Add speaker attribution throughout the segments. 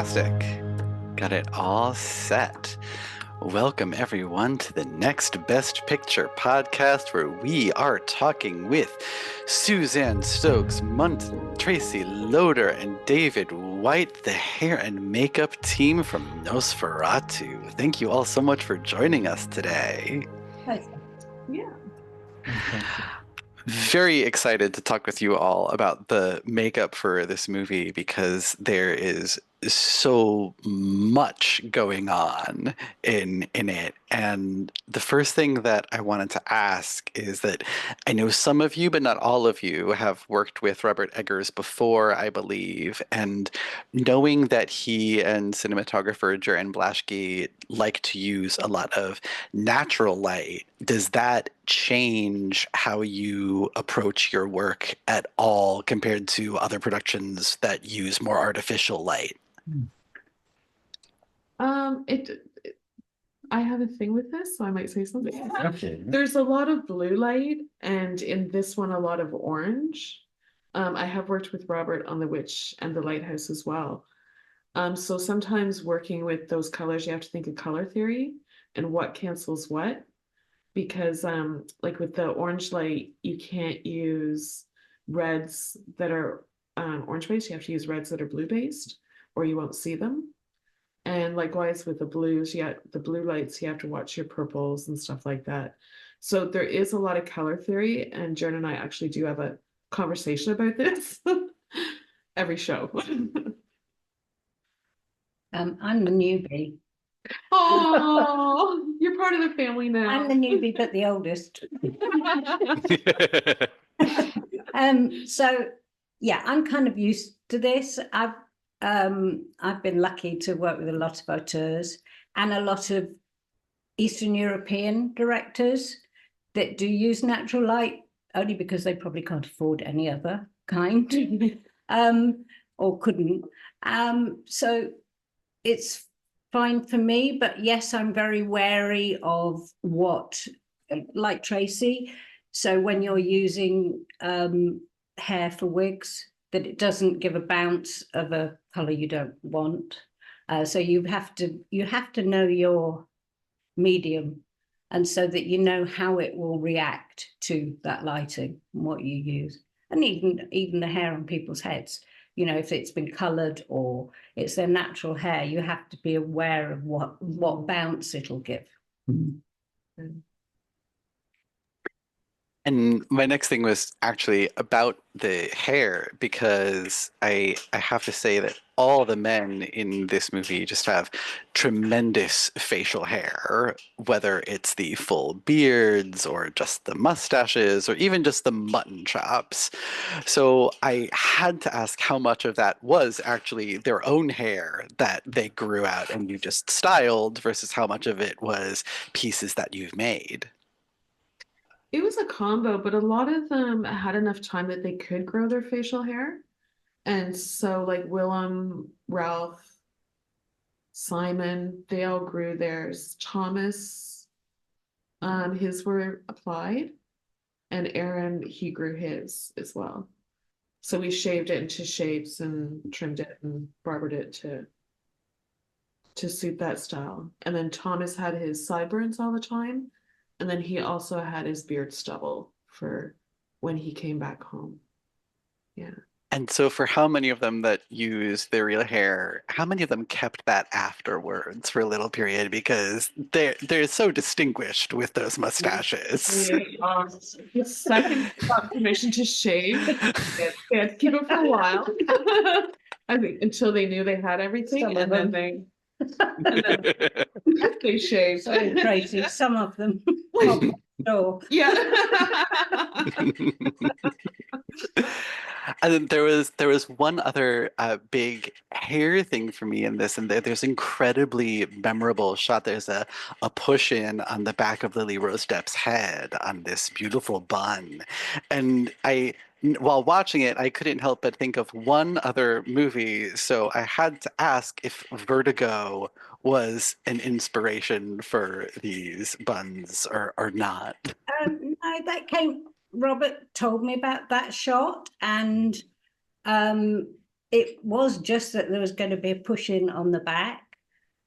Speaker 1: Fantastic. Got it all set. Welcome, everyone, to the Next Best Picture podcast, where we are talking with Suzanne Stokes-Munton, Traci Loader, and David White, the hair and makeup team from Nosferatu. Thank you all so much for joining us today.
Speaker 2: Yeah.
Speaker 1: Very excited to talk with you all about the makeup for this movie because there is so much going on in it. And the first thing that I wanted to ask is that I know some of you, but not all of you, have worked with Robert Eggers before, I believe. And knowing that he and cinematographer Jaron Blaschke like to use a lot of natural light, does that change how you approach your work at all compared to other productions that use more artificial light?
Speaker 2: I have a thing with this, so I might say something.
Speaker 3: Okay.
Speaker 2: There's a lot of blue light, and in this one, a lot of orange. I have worked with Robert on The Witch and The Lighthouse as well. So sometimes working with those colors, you have to think of color theory and what cancels what. Because like with the orange light, you can't use reds that are orange based. You have to use reds that are blue based, or you won't see them. And likewise with the blues, the blue lights, you have to watch your purples and stuff like that. So there is a lot of color theory, and Jen and I actually do have a conversation about this every show.
Speaker 3: I'm the newbie.
Speaker 2: Oh, you're part of the family now.
Speaker 3: I'm the newbie, but the oldest. So yeah, I'm kind of used to this. I've been lucky to work with a lot of auteurs and a lot of Eastern European directors that do use natural light, only because they probably can't afford any other kind, or couldn't. So it's fine for me, but yes, I'm very wary of what, like Traci. So when you're using hair for wigs, that it doesn't give a bounce of a color you don't want. So you have to know your medium, and so that you know how it will react to that lighting and what you use, and even the hair on people's heads. You know, if it's been colored or it's their natural hair, you have to be aware of what bounce it'll give. Mm-hmm.
Speaker 1: And my next thing was actually about the hair, because I have to say that all the men in this movie just have tremendous facial hair, whether it's the full beards or just the mustaches or even just the mutton chops. So I had to ask how much of that was actually their own hair that they grew out and you just styled versus how much of it was pieces that you've made.
Speaker 2: It was a combo, but a lot of them had enough time that they could grow their facial hair. And so like Willem, Ralph, Simon, they all grew theirs. Thomas, his were applied. And Aaron, he grew his as well. So we shaved it into shapes and trimmed it and barbered it to suit that style. And then Thomas had his sideburns all the time. And then he also had his beard stubble for when he came back home. Yeah.
Speaker 1: And so for how many of them that used their real hair, how many of them kept that afterwards for a little period? Because they're so distinguished with those mustaches.
Speaker 2: The second got permission to shave, they had to keep it for a while. I think until they knew they had everything, and then they shaved.
Speaker 3: So crazy, some of them. No.
Speaker 2: Yeah.
Speaker 1: And then there was one other big hair thing for me in this, and there's incredibly memorable shot. There's a push in on the back of Lily Rose Depp's head on this beautiful bun, and while watching it, I couldn't help but think of one other movie. So I had to ask if Vertigo was an inspiration for these buns or not.
Speaker 3: No, that came. Robert told me about that shot, and it was just that there was going to be a push in on the back,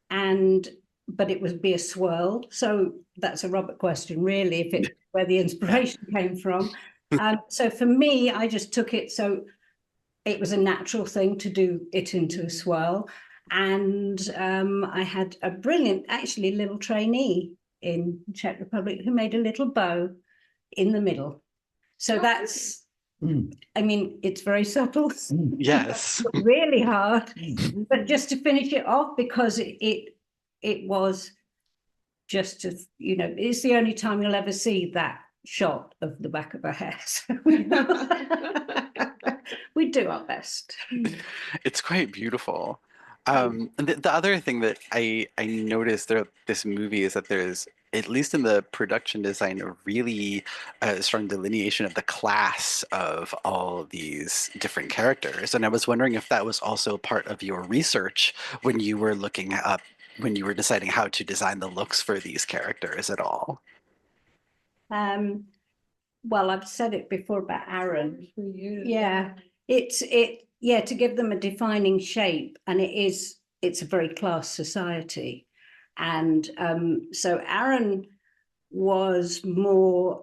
Speaker 3: but it would be a swirl. So that's a Robert question, really, if it where the inspiration came from. So for me, I just took it, so it was a natural thing to do it into a swirl. And I had a brilliant, actually, little trainee in Czech Republic who made a little bow in the middle. So that's, I mean, it's very subtle.
Speaker 1: Yes.
Speaker 3: Really hard. But just to finish it off, because it was just to, you know, it's the only time you'll ever see that shot of the back of her hair. So we do our best.
Speaker 1: It's quite beautiful. And the other thing that I noticed throughout this movie is that there's, at least in the production design, a really strong delineation of the class of all these different characters. And I was wondering if that was also part of your research when you were looking up, when you were deciding how to design the looks for these characters at all.
Speaker 3: Well, I've said it before about Aaron.
Speaker 2: For you.
Speaker 3: Yeah, yeah, to give them a defining shape, and it's a very class society. And so Aaron was more,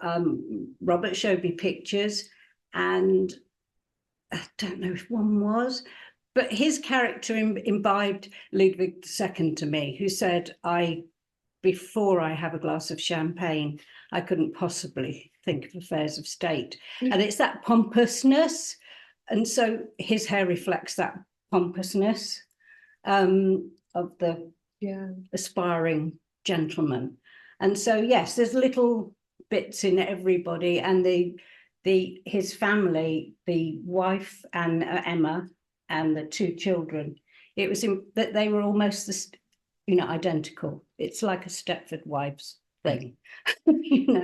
Speaker 3: Robert showed me pictures, and I don't know if one was, but his character imbibed Ludwig II to me, who said, before I have a glass of champagne, I couldn't possibly think of affairs of state. And it's that pompousness. And so his hair reflects that pompousness of the aspiring gentleman. And so, yes, there's little bits in everybody. And his family, the wife and Emma and the two children, it was that they were almost identical. It's like a Stepford Wives thing,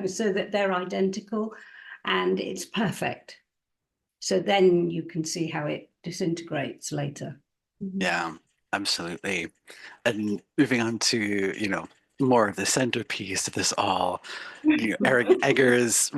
Speaker 3: so that they're identical, and it's perfect. So then you can see how it disintegrates later.
Speaker 1: Yeah, absolutely. And moving on to, more of the centerpiece of this all, Robert Eggers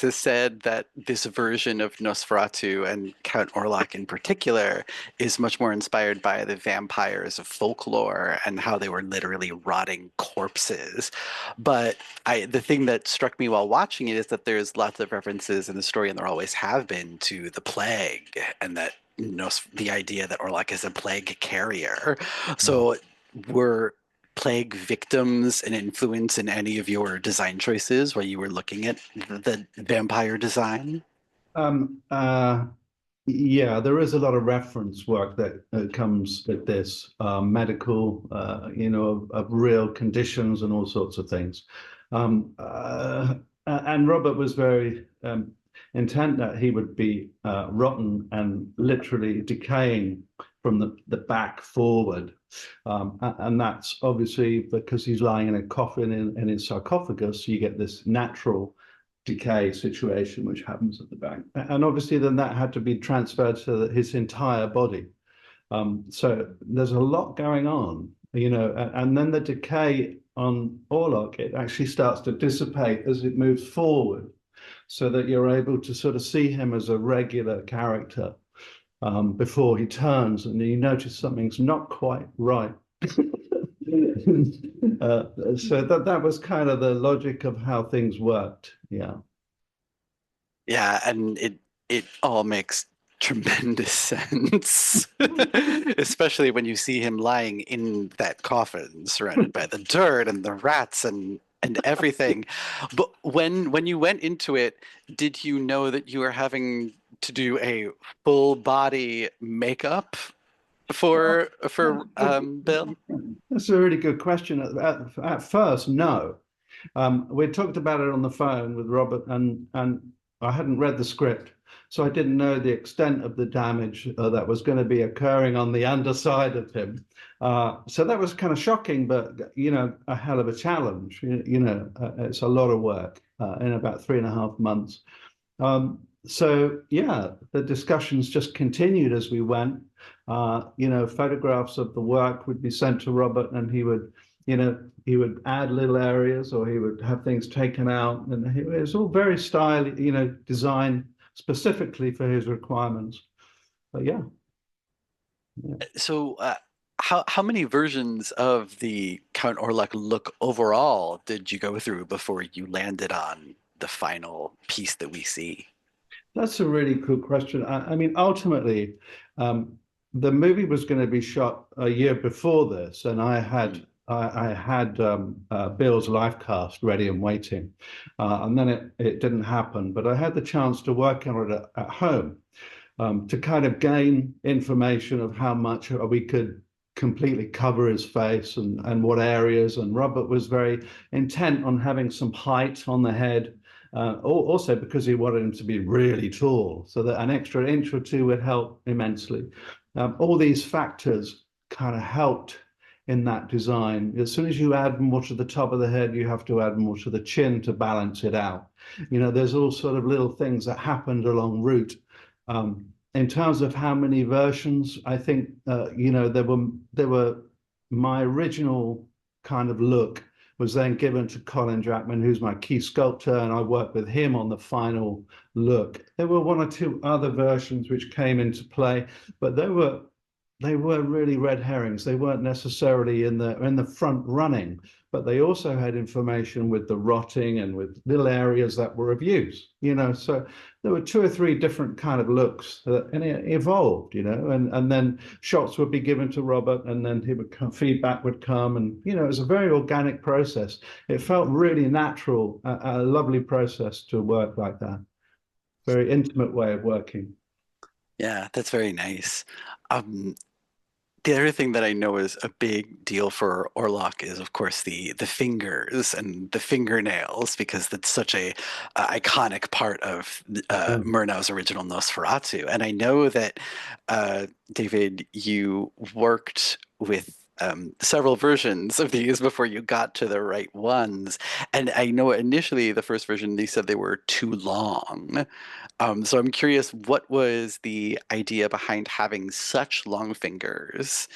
Speaker 1: has said that this version of Nosferatu and Count Orlok in particular is much more inspired by the vampires of folklore and how they were literally rotting corpses. But the thing that struck me while watching it is that there's lots of references in the story, and there always have been, to the plague, and that the idea that Orlok is a plague carrier. So were plague victims an influence in any of your design choices while you were looking at the vampire design?
Speaker 4: Yeah, there is a lot of reference work that comes with this medical, of real conditions and all sorts of things. And Robert was very intent that he would be rotten and literally decaying from the back forward. And that's obviously because he's lying in a coffin in his sarcophagus. You get this natural decay situation which happens at the back. And obviously then that had to be transferred to his entire body. So there's a lot going on, and then the decay on Orlok, it actually starts to dissipate as it moves forward, so that you're able to sort of see him as a regular character before he turns, and you notice something's not quite right. So that was kind of the logic of how things worked. Yeah,
Speaker 1: and it all makes tremendous sense, especially when you see him lying in that coffin surrounded by the dirt and the rats and everything. But when you went into it, did you know that you were having to do a full body makeup for Bill?
Speaker 4: That's a really good question. At first, no. We talked about it on the phone with Robert, and I hadn't read the script, so I didn't know the extent of the damage that was going to be occurring on the underside of him. So that was kind of shocking, but a hell of a challenge. It's a lot of work in about 3.5 months. So yeah, the discussions just continued as we went. Photographs of the work would be sent to Robert, and he would add little areas, or he would have things taken out, and it was all very stylish, designed specifically for his requirements. But yeah.
Speaker 1: So, how many versions of the Count Orlok look overall did you go through before you landed on the final piece that we see?
Speaker 4: That's a really cool question. I mean, ultimately, the movie was going to be shot a year before this, and I had Bill's life cast ready and waiting, and then it didn't happen. But I had the chance to work on it at home, to kind of gain information of how much we could completely cover his face and what areas. And Robert was very intent on having some height on the head, also because he wanted him to be really tall, so that an extra inch or two would help immensely. All these factors kind of helped in that design. As soon as you add more to the top of the head, you have to add more to the chin to balance it out. You know, there's all sort of little things that happened along route. In terms of how many versions, I think you know, there were my original kind of look was then given to Colin Jackman, who's my key sculptor, and I worked with him on the final look. There were one or two other versions which came into play, but they were really red herrings. They weren't necessarily in the front running, but they also had information with the rotting and with little areas that were of use, you know. So there were two or three different kind of looks, and it evolved, you know, and then shots would be given to Robert, and then he would come, feedback would come, and you know, it was a very organic process. It felt really natural, a lovely process to work like that. Very intimate way of working.
Speaker 1: Yeah, that's very nice. Um, the other thing that I know is a big deal for Orlok is, of course, the fingers and the fingernails, because that's such a iconic part of
Speaker 4: Yeah.
Speaker 1: Murnau's original Nosferatu. And I know that David, you worked with several versions of these before you got to the right ones. And I know initially the first version they said they were too long. So I'm curious, what was the idea behind having such long fingers?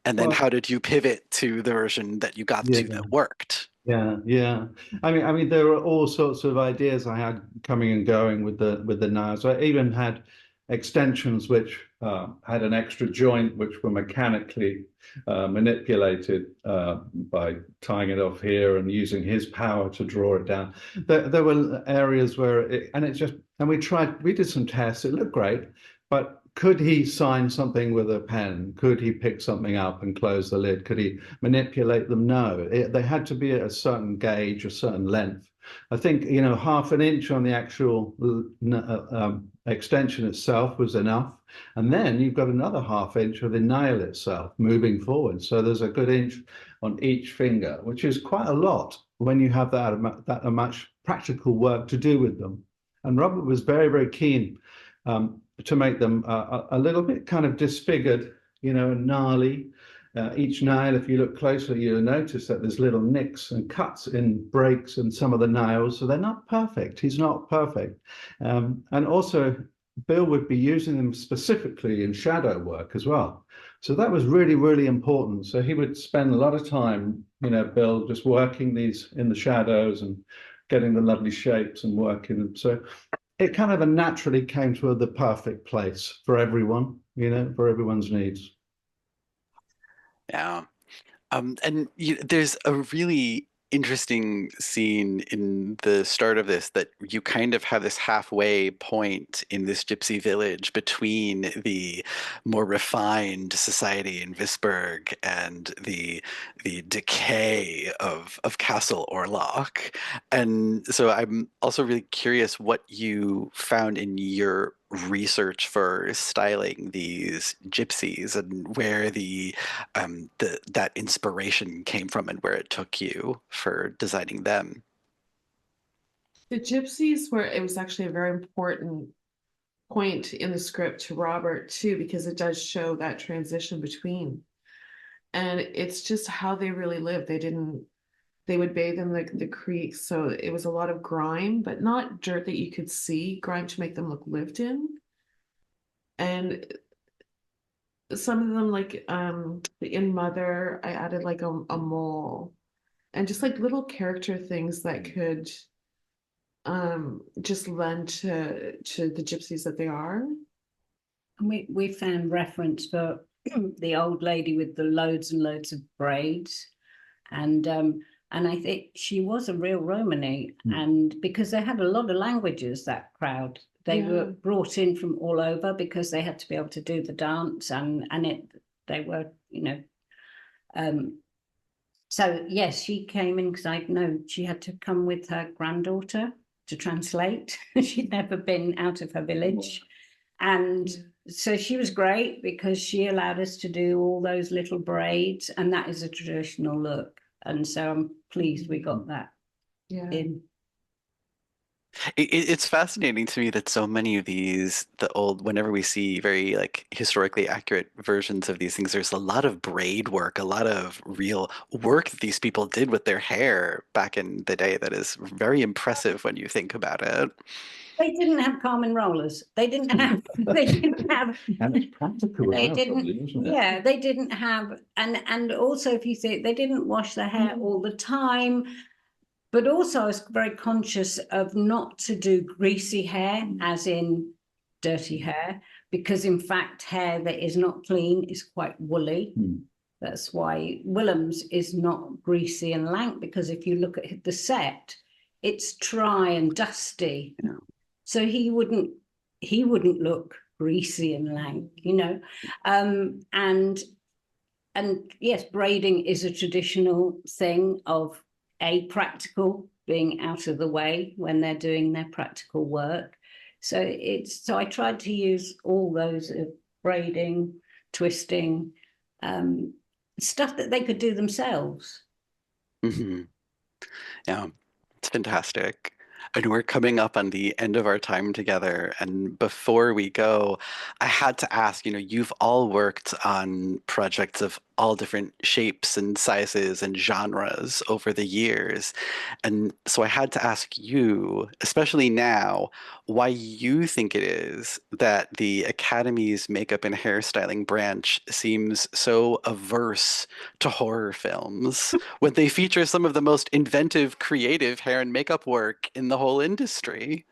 Speaker 1: And then how
Speaker 4: Well,
Speaker 1: did you pivot to the version that you got to
Speaker 4: yeah.
Speaker 1: that worked?
Speaker 4: Yeah, yeah. I mean, there were all sorts of ideas I had coming and going with the knives. I even had extensions which had an extra joint, which were mechanically manipulated by tying it off here and using his power to draw it down. There were areas where and we did some tests. It looked great, but could he sign something with a pen? Could he pick something up and close the lid? Could he manipulate them? No, they had to be at a certain gauge, a certain length. I think, you know, half an inch on the actual extension itself was enough. And then you've got another half inch of the nail itself moving forward. So there's a good inch on each finger, which is quite a lot when you have that much practical work to do with them. And Robert was very, very keen to make them a little bit kind of disfigured, you know, gnarly. Each nail, if you look closely, you'll notice that there's little nicks and cuts in breaks in some of the nails. So they're not perfect. He's not perfect. And also, Bill would be using them specifically in shadow work as well. So that was really, really important. So he would spend a lot of time, you know, Bill, just working these in the shadows and getting the lovely shapes and working them. So it kind of naturally came to the perfect place for everyone, you know, for everyone's needs.
Speaker 1: Yeah. And there's a really interesting scene in the start of this that you kind of have this halfway point in this gypsy village between the more refined society in Visburg and the decay of Castle Orlok. And so I'm also really curious what you found in your research for styling these gypsies and where that inspiration came from and where it took you for designing them.
Speaker 2: The Gypsies were, it was actually a very important point in the script to Robert too, because it does show that transition between. And it's just how they really lived. They would bathe in the creeks. So it was a lot of grime, but not dirt that you could see, grime to make them look lived in. And some of them, like in Mother, I added like a mole and just like little character things that could just lend to the gypsies that they are.
Speaker 3: And we found reference for the old lady with the loads and loads of braids, and I think she was a real Romany, and because they had a lot of languages, that crowd, they were brought in from all over because they had to be able to do the dance, and they were, so yes, she came in because I know she had to come with her granddaughter to translate. She'd never been out of her village, and so she was great because she allowed us to do all those little braids, and that is a traditional look. And so I'm pleased we got that in.
Speaker 1: It's fascinating to me that so many of these, whenever we see very like historically accurate versions of these things, there's a lot of braid work, a lot of real work that these people did with their hair back in the day that is very impressive when you think about it.
Speaker 3: They didn't have Carmen rollers. They didn't have. They didn't have.
Speaker 4: And it's practical.
Speaker 3: They
Speaker 4: Well,
Speaker 3: didn't.
Speaker 4: probably, isn't it?
Speaker 3: Yeah, they didn't have. And also, if you see, they didn't wash their hair all the time. But also, I was very conscious of not to do greasy hair, as in dirty hair, because in fact, hair that is not clean is quite woolly. That's why Willem's is not greasy and lank, because if you look at the set, it's dry and dusty.
Speaker 1: Yeah.
Speaker 3: So he wouldn't look greasy and lank, and yes, braiding is a traditional thing of practical, being out of the way when they're doing their practical work. So I tried to use all those braiding, twisting, stuff that they could do themselves.
Speaker 1: Yeah, it's fantastic. And we're coming up on the end of our time together. And before we go, I had to ask, you've all worked on projects of all different shapes and sizes and genres over the years. And so I had to ask you, especially now, why you think it is that the Academy's makeup and hairstyling branch seems so averse to horror films when they feature some of the most inventive, creative hair and makeup work in the whole industry.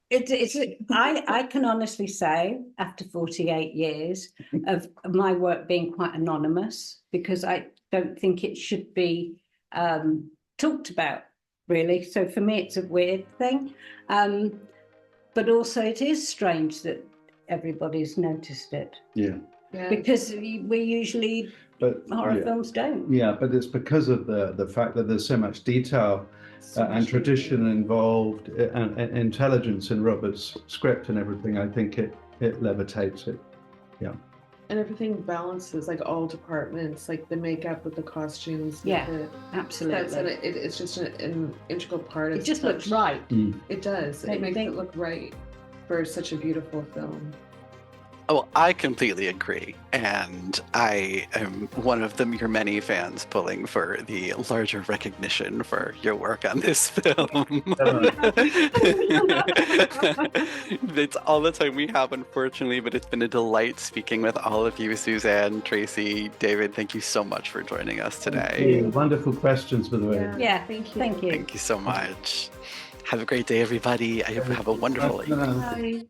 Speaker 3: I can honestly say, after 48 years of my work being quite anonymous, because I don't think it should be talked about, really. So for me, it's a weird thing. But also it is strange that everybody's noticed it.
Speaker 4: Yeah.
Speaker 3: Because we usually, horror films don't.
Speaker 4: Yeah, but it's because of the fact that there's so much detail and tradition involved, and intelligence in Robert's script and everything. I think it levitates it. Yeah.
Speaker 2: And everything balances, like all departments, like the makeup with the costumes.
Speaker 3: Absolutely.
Speaker 2: It's just an integral part of
Speaker 3: it. Just looks right.
Speaker 2: It does. It makes it look right for such a beautiful film.
Speaker 1: Oh, I completely agree. And I am one of your many fans pulling for the larger recognition for your work on this film. It's all the time we have, unfortunately, but it's been a delight speaking with all of you, Suzanne, Traci, David. Thank you so much for joining us today.
Speaker 4: Wonderful questions, by the way.
Speaker 3: Yeah, thank you.
Speaker 1: Thank you so much. Have a great day, everybody. I hope you have a wonderful evening.
Speaker 3: Bye.